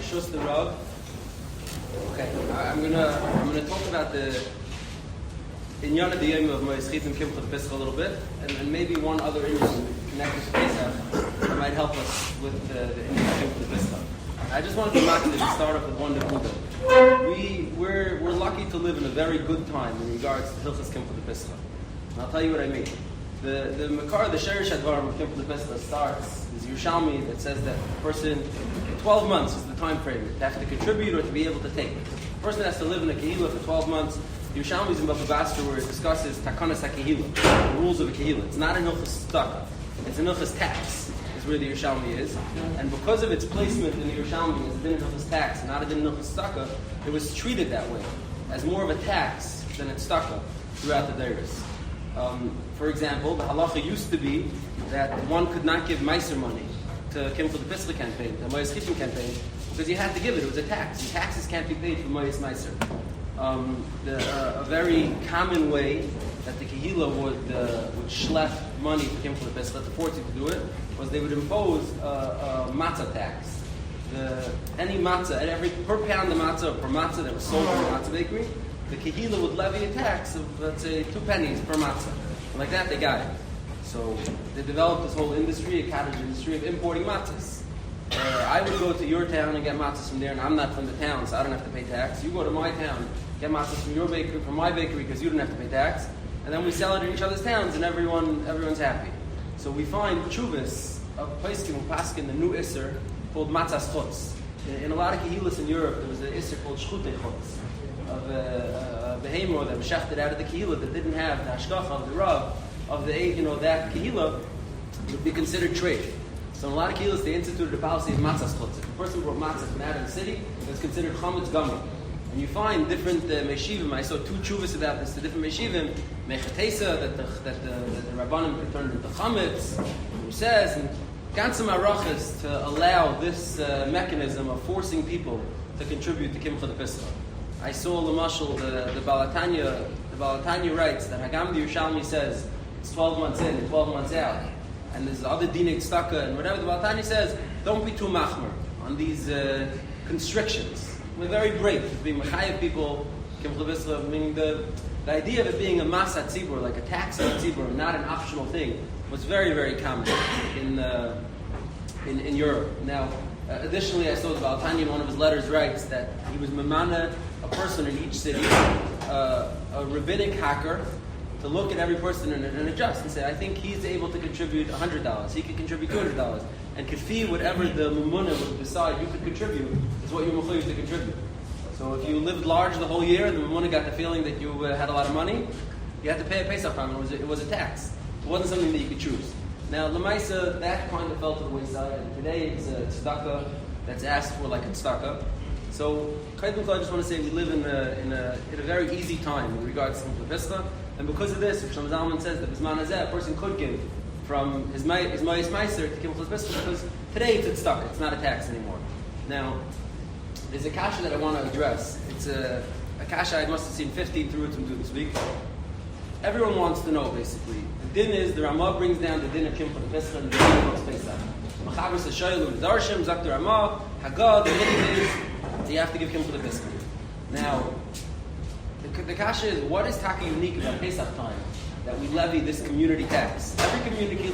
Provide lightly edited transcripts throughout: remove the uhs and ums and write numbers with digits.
Shus the Rav. Okay, I'm gonna talk about the Inyan of the Yom of Mois Chitim Kimchot Pesach a little bit, and maybe one other issue connected to Pesach that might help us with the Inyan of Kimchot Pesach. I just wanted to start off with one nekuda. We're lucky to live in a very good time in regards to Hilchas Kimchot Pesach. And I'll tell you what I mean. The Makar, the Sherish Advarim of Kimchot Pesach starts is Yerushalmi that says that the person 12 months is the time frame to have to contribute or to be able to take. The person has to live in a kehillah for 12 months. Yerushalmi is in Bava Basra where it discusses takanas ha-kehillah, the rules of a kehillah. It's not an Hilchas tzedakah. It's an Hilchas tax, is where the Yerushalmi is. And because of its placement in the Yerushalmi as a din of Hilchas tax, not a din of Hilchas tzedakah, it was treated that way, as more of a tax than a tzedakah throughout the dairies. For example, the halacha used to be that one could not give meiser money to Kimchot Pesach campaign, the Mois Chitim campaign, because you had to give it. It was a tax. And taxes can't be paid for Mois Meiser. A very common way that the Kehillah would schlep money for Kimchot Pesach, the fortune to do it, was they would impose a matzah tax. Any matzah, at every per pound of matzah or per matzah that was sold in the matzah bakery, the Kehillah would levy a tax of, let's say, 2 pennies per matzah. And like that, they got it. So they developed this whole industry, a cottage industry of importing matzahs. I would go to your town and get matzahs from there, and I'm not from the town, so I don't have to pay tax. You go to my town, get matzahs from your bakery, from my bakery, because you don't have to pay tax. And then we sell it in each other's towns, and everyone's happy. So we find chuvas of Pesachim Paskin, the new Isser, called matzahs chutz. In a lot of kehillas in Europe, there was an Isser called shchute chutz, of a behemoth that was shechted out of the kehillah that didn't have the hashgacha of the Rav, of that kehillah, would be considered trade. So in a lot of kehillas, they instituted a policy of matzahs chutz. If a person brought matzah from out of the city, it was considered chametz gamur. And you find different meshivim. I saw 2 chuvas about this. The different meshivim, mechatesa, that the rabbanim could turn into chametz, who says, and ganzem arachas to allow this mechanism of forcing people to contribute to Kimchot Pesach. I saw Lamashal, the Balatanya writes that Hagam the Yerushalmi says it's 12 months in and 12 months out. And there's other dinik tzedakah and whatever. The Balatanya says, don't be too machmer on these constrictions. We're very brave to be mechayev people, Kimchot Pesach, meaning the idea of it being a mas hatzibur, like a tax on tzibur, not an optional thing, was very, very common in Europe. Now, additionally, I saw the Balatanya in one of his letters writes that he was memana a person in each city, a rabbinic hacker, to look at every person and adjust and say, I think he's able to contribute $100, he could contribute $200, and kafi, whatever the mumuna would decide you could contribute, is what you're mechuyev to contribute. So if you lived large the whole year and the mumuna got the feeling that you had a lot of money, you had to pay a Pesach from it. It was a tax. It wasn't something that you could choose. Now, Lamaisa, that kind of fell to the wayside, and today it's a tzedakah that's asked for like a tzedakah. So, I just want to say we live in a very easy time in regards to the Pesach, and because of this, Shlomo Zalman says that Bisman Hazeh, a person could give from his Mayis Meiser to Kimchot Pesach, because today it's a tzedakah, it's not a tax anymore. Now, there's a kasha that I want to address. It's a kasha I must have seen 15 through to do this week. Everyone wants to know, basically. The din is, the Ramah brings down the din of Kimchot Pesach and the din of Pesach. Machabris Hashoyel Darshim, Zakter Ramah, Hagad, the din is, you have to give Kimchot Pesach. Now, the kasha is, what is taka unique about Pesach time that we levy this community tax? Every community,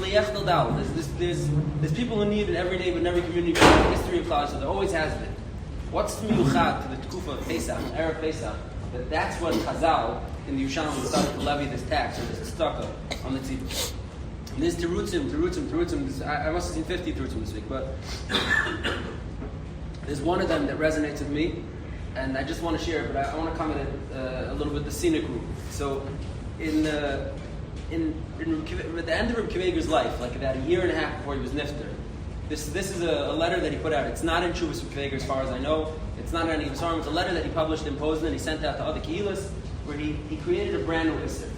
there's people in need in every neighborhood, in every community. The history of Klal, so there always has been. What's the miyuchad to the tkufa of Pesach, Erev Pesach? That's when Chazal in the Yerushalmi started to levy this tax or this tzedakah on the tzibur. And there's terutzim. I must have seen 50 terutzim this week, but there's one of them that resonates with me, and I just want to share it, but I want to comment it a little bit the scenic route. So, at the end of Reb Kiva life, like about a year and a half before he was nifter, this is a letter that he put out. It's not in Chuvas Reb Kiva as far as I know. It's not in any of his It's a letter that he published in Poznan and he sent out to other kehillas, where he created a brand new Isser.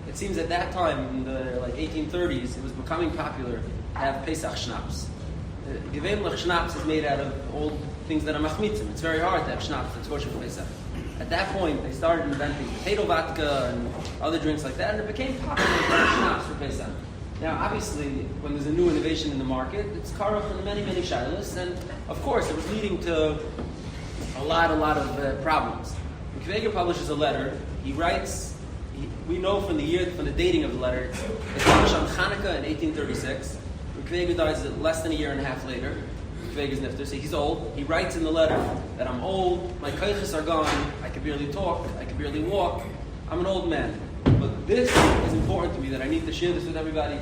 It seems at that time, in the 1830s, it was becoming popular to have Pesach schnapps. Gevelach schnapps is made out of old things that are machmitzim. It's very hard to have schnapps that's kosher for Pesach. At that point, they started inventing potato vodka and other drinks like that, and it became popular to have schnapps for Pesach. Now, obviously, when there's a new innovation in the market, it's karach in many, many shilas, and of course, it was leading to a lot of problems. When Kveger publishes a letter, he writes. We know from the dating of the letter, it's published on Hanukkah in 1836. When Kveger dies less than a year and a half later, Kveger's nifter, so he's old. He writes in the letter that I'm old, my koiches are gone, I can barely talk, I can barely walk, I'm an old man. But this is important to me that I need to share this with everybody.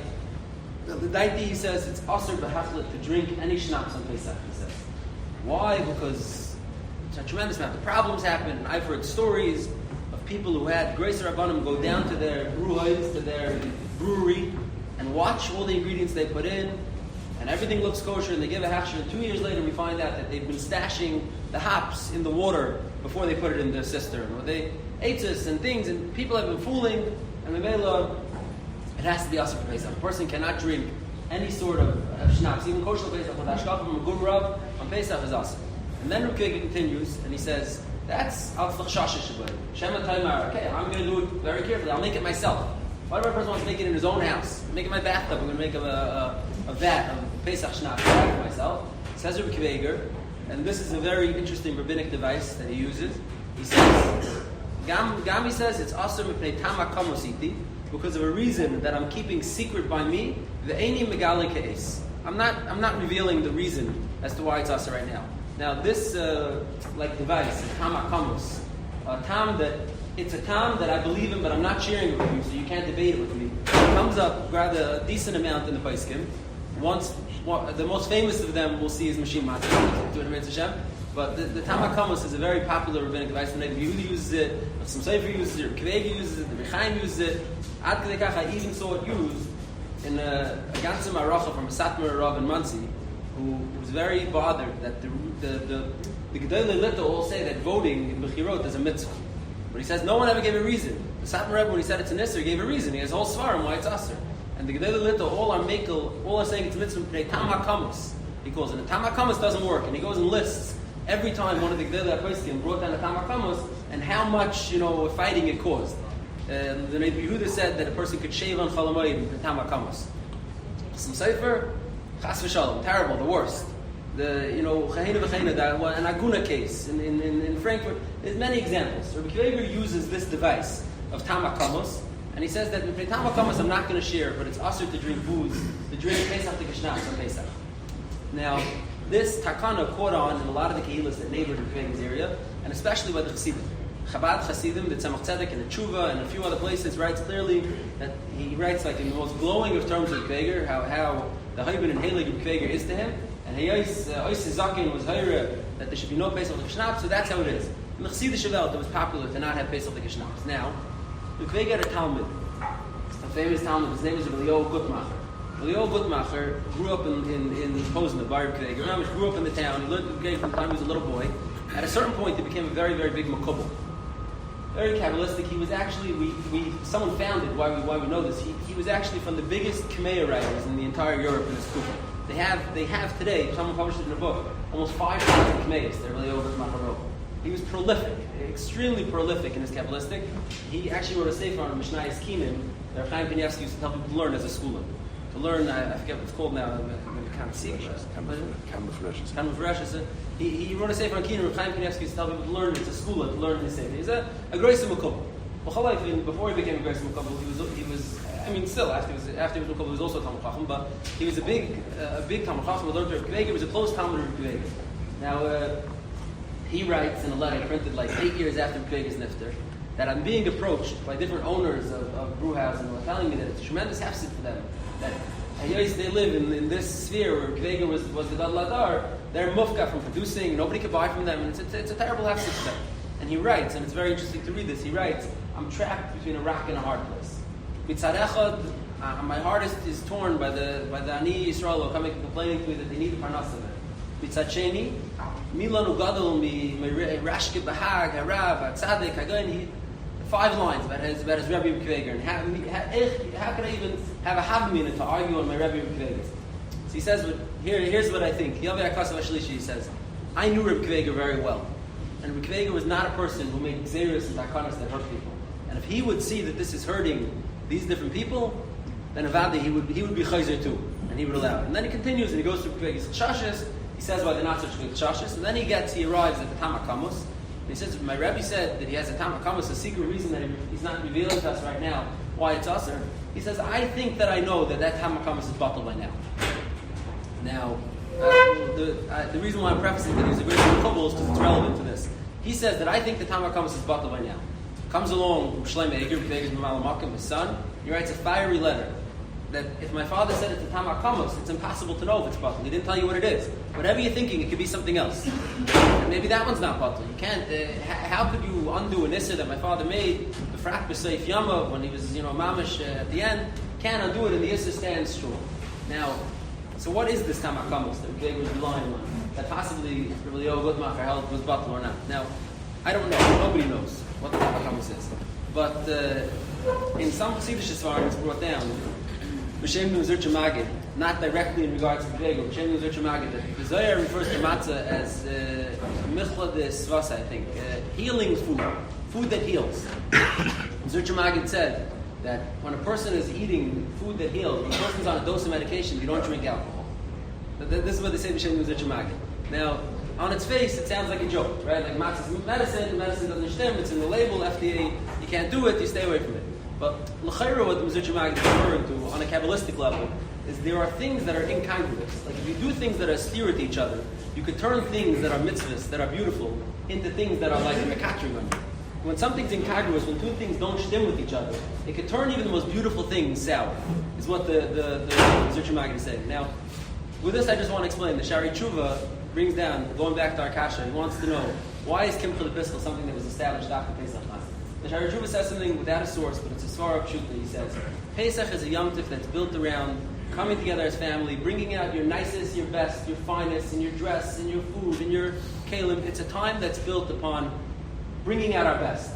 The Daiti, he says, it's asur b'hachlet to drink any schnapps on Pesach, he says. Why? Because a tremendous amount of problems happen, and I've heard stories of people who had Grace Rabbanim go down to their brewhouse, to their brewery, and watch all the ingredients they put in, and everything looks kosher, and they give a hachshir, and 2 years later we find out that they've been stashing the hops in the water before they put it in the cistern, or they ate this and things, and people have been fooling, and the Mela, it has to be asur for Pesach. A person cannot drink any sort of schnapps, even kosher Pesach, with hashkafah from a good rub, on Pesach is asur. And then Reb Kveger continues, and he says, that's al-tzlach shashish shabbat. Shema taimar, okay, I'm going to do it very carefully, I'll make it myself. Whatever a person wants to make it in his own house, make it in my bathtub, I'm going to make a vat of Pesach schnapps for myself. Says Reb Kveger, and this is a very interesting rabbinic device that he uses. He says, Gam he says, it's asur mipnei tama kamositi, because of a reason that I'm keeping secret by me, the eini megale ke'es. I'm not revealing the reason as to why it's asur right now. Now this device, tama kamos, it's a tam that I believe in, but I'm not sharing it with you, so you can't debate it with me. It comes up rather a decent amount in the Paiskim. The most famous of them we'll see is Mashim Matzah, but the Tama Kamos is a very popular rabbinic device. The Yehuda uses it, some Sefer uses it, Kveger uses it, the Rechaim uses it. Ad Kedei Kach, I even saw it used in a Gantzim Aracha from a Satmar Rav in Monsey, who was very bothered that the Gedolei Lita all say that voting in Bechirot is a mitzvah. But he says no one ever gave a reason. The Satmar Rebbe, when he said it's an Isser, gave a reason. He has a whole svarim why it's Asr. And the Gedolei Lita all are saying it's a mitzvah pnei tam hakamas. He calls it. And tam hakamas doesn't work. And he goes and lists every time one of the Gedolei Poskim brought down a tam hakamas and how much fighting it caused. The Rebbe Yehuda said that a person could shave on Chalamayim with tam hakamas. Some Sefer, chas v'shalom, terrible, the worst. The Chahena v'chena, an Aguna case in Frankfurt. There's many examples. Rabbi Kveger uses this device of tam hakamas, and he says that with tam hakamas I'm not going to share, but it's asur to drink booze, to drink Pesach to Kishnach on Pesach. Now, this takana caught on in a lot of the kehillas that neighbored Rabbi Kveger's area, and especially by the Chassidim. Chabad Chassidim, the Tzemach Tzedek, and the Tshuva, and a few other places writes clearly that he writes in the most glowing of terms of Kveger, how the Haibin and Heilig of Kveger is to him, and Hayos Zakin was Hayra that there should be no Pesach L'Kishnach, so that's how it is. In the Chassidish Welt, it was popular to not have Pesach L'Kishnach. Now, the Kveger had a Talmud, a famous Talmud, his name is Elio Gutmacher. Elio Gutmacher grew up in Pozna, Bar Kveger. He grew up in the town, he learned Kveger from the time he was a little boy. At a certain point, he became a very, very big Makubal. Very Kabbalistic. He was actually, someone found it, why we know this, he was actually from the biggest Kameya writers in the entire Europe in his Kufa. They have today, someone published it in a book, almost 5,000 Kameyas. They're really over Macharo. He was prolific, extremely prolific in his Kabbalistic. He actually wrote a sefer on Mishnayos Kinim that Chaim Kanievsky used to help people to learn as a schooler. To learn, I forget what it's called now, I can't see it. He wrote a sefer on Kinim, Chaim Kanievsky used to tell people to learn as a schooler, to learn his sefer. He's a Greisa Makubal. Before he became a Greisa Makubal, he was still, after he was Makubal, he was also a Talmud Chacham, but he was a big Talmud Chacham who learned to Reb Kveger. He was a close Talmud of Reb Kveger. Now, he writes in a letter printed 8 years after Reb Kveger's nifter that I'm being approached by different owners of brew houses who are telling me that it's a tremendous hefsid for them, that they live in this sphere where Reb Kveger was the Gadol Adar. They're mufka from producing, nobody could buy from them, and it's a terrible hefsid for them. And he writes, and it's very interesting to read this, he writes, I'm trapped between a rock and a hard place. Mitzad echad, my heart is torn by the Ani Yisrael who are coming complaining to me that they need the parnasa. Mitzad sheni, milanu gadol mi rashke bahag harav tzaddik hagoyin. 5 lines about his Rebbe Reb Kveger, and how could I even have a havamina to argue on my Rebbe Reb Kveger? So he says, here's what I think. Yaveh Akasav Ashlishi, he says, I knew Reb Kveger very well, and Reb Kveger was not a person who made xeris and takanas that hurt people. And if he would see that this is hurting these different people, then Avada, he would be chayzer too, and he would allow it. And then he continues, and he goes through Pegis Chashis, he says why they're not such good Chashis, and then he arrives at the Tam HaKamos, and he says, my Rebbe said that he has a Tam HaKamos, a secret reason that he's not revealing to us right now why it's Aser. He says, I think that I know that Tam HaKamos is bottled by now. Now, the reason why I'm prefacing that he's a very good couple is because it's relevant to this. He says that I think the Tam HaKamos is bottled by now. Comes along Shlomo Eger, his son, he writes a fiery letter that if my father said it's a Tam HaKamos, it's impossible to know if it's bottled. He didn't tell you what it is. Whatever you're thinking, it could be something else. And maybe that one's not bottled. You can't. How could you undo an issa that my father made, the frak b'seif yama, when he was, mamish at the end? Can't undo it, and the issa stands strong. Now, so what is this Tam HaKamos that Beg was relying on? That possibly Rabbi Yoel Gutmacher held was bottled or not. Now, I don't know. Nobody knows what the Tam HaKamos is. But in some Chassidish Svarim, it's brought down. B'Shem Nuzurcha Magid, not directly in regards to B'Shem Nuzurcha Magid, that the Zohar refers to matzah as Michla de Svasa, I think, healing food that heals. Nuzurcha Magid said that when a person is eating food that heals, when a person's on a dose of medication, you don't drink alcohol. This is what they say B'Shem Nuzurcha Magid. Now, on its face, it sounds like a joke, right? Like matzah's medicine doesn't stem, it's in the label, FDA, you can't do it, you stay away from it. But l'chayra, what the Mezritch Magid is referring to on a Kabbalistic level is there are things that are incongruous. Like if you do things that are steer to each other, you could turn things that are mitzvahs, that are beautiful, into things that are like mekatrim on you. When something's incongruous, when two things don't stem with each other, it could turn even the most beautiful things sour, is what the Mezritch Magid is saying. Now, with this I just want to explain. The Shari Tshuva brings down, going back to our Kasha, he wants to know, why is Kimcha L'Piskel something that was established after Pesach? The Shari Tshuva says something without a source, but it's a svara pshuta. He says, Pesach is a yom tif that's built around coming together as family, bringing out your nicest, your best, your finest, in your dress, in your food, in your kalim. It's a time that's built upon bringing out our best.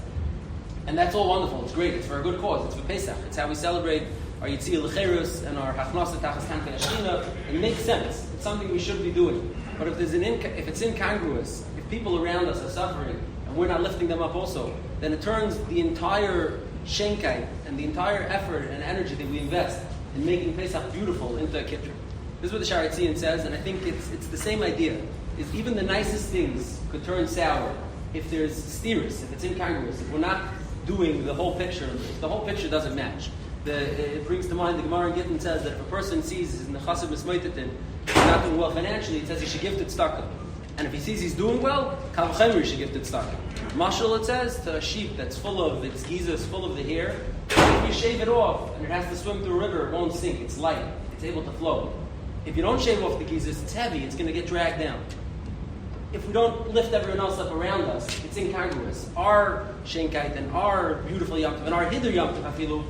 And that's all wonderful. It's great. It's for a good cause. It's for Pesach. It's how we celebrate our Yitzhak L'Cherus and our Hachnasa Tachas Kanka Yashchina. It makes sense. It's something we should be doing. But if it's incongruous, if people around us are suffering, and we're not lifting them up also, then it turns the entire shenkite and the entire effort and energy that we invest in making Pesach beautiful into a kippur. This is what the Shari Tzion says, and I think it's the same idea. Is even the nicest things could turn sour if there's steerus, if it's incongruous, if we're not doing the whole picture, if the whole picture doesn't match. It brings to mind the Gemara in Gittin says that if a person sees in the Chassid Mismaitetin he's not doing well financially, it says he should give to tzedakah. And if he sees he's doing well, kal v'chemer he should give to tzedakah. Mashal, it says, to a sheep that's full of its gizas, full of the hair, if you shave it off and it has to swim through a river, it won't sink. It's light. It's able to flow. If you don't shave off the gizas, it's heavy. It's going to get dragged down. If we don't lift everyone else up around us, it's incongruous. Our shenkite and our beautiful yom tov and our hidur yom tov afilu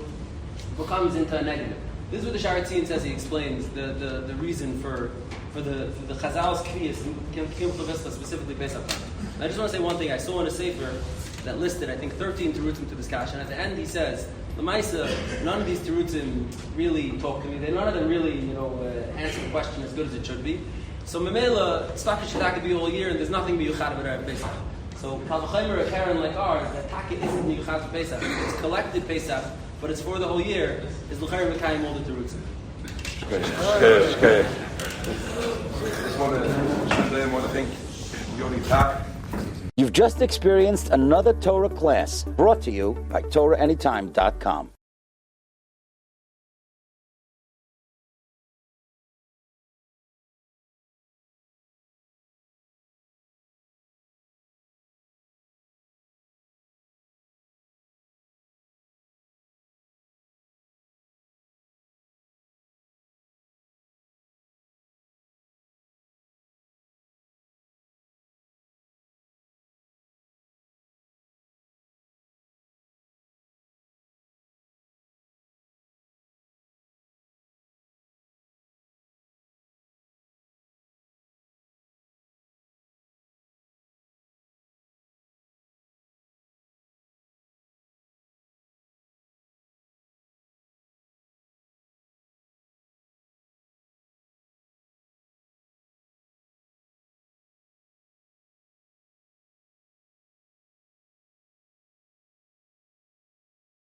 becomes into a negative. This is what the Shari Tzion says. He explains the reason for the Chazal's kriyas, specifically Pesach. I just want to say one thing. I saw in a sefer that listed, I think, 13 terutzim to this kasha, and at the end he says, L'maisa, none of these terutzim really talk to me. None of them really, answer the question as good as it should be. So Memela, Tzvaka Shita could be all year, and there's nothing b'yuchad about Erev Pesach. So Kal v'chemer, a Karen like ours, that taka isn't b'yuchad for Pesach. It's collected Pesach, but it's for the whole year. Is l'chayim v'kayim all the terutzim. Okay. Just want to thank Yoni Tak. You've just experienced another Torah class brought to you by TorahAnytime.com.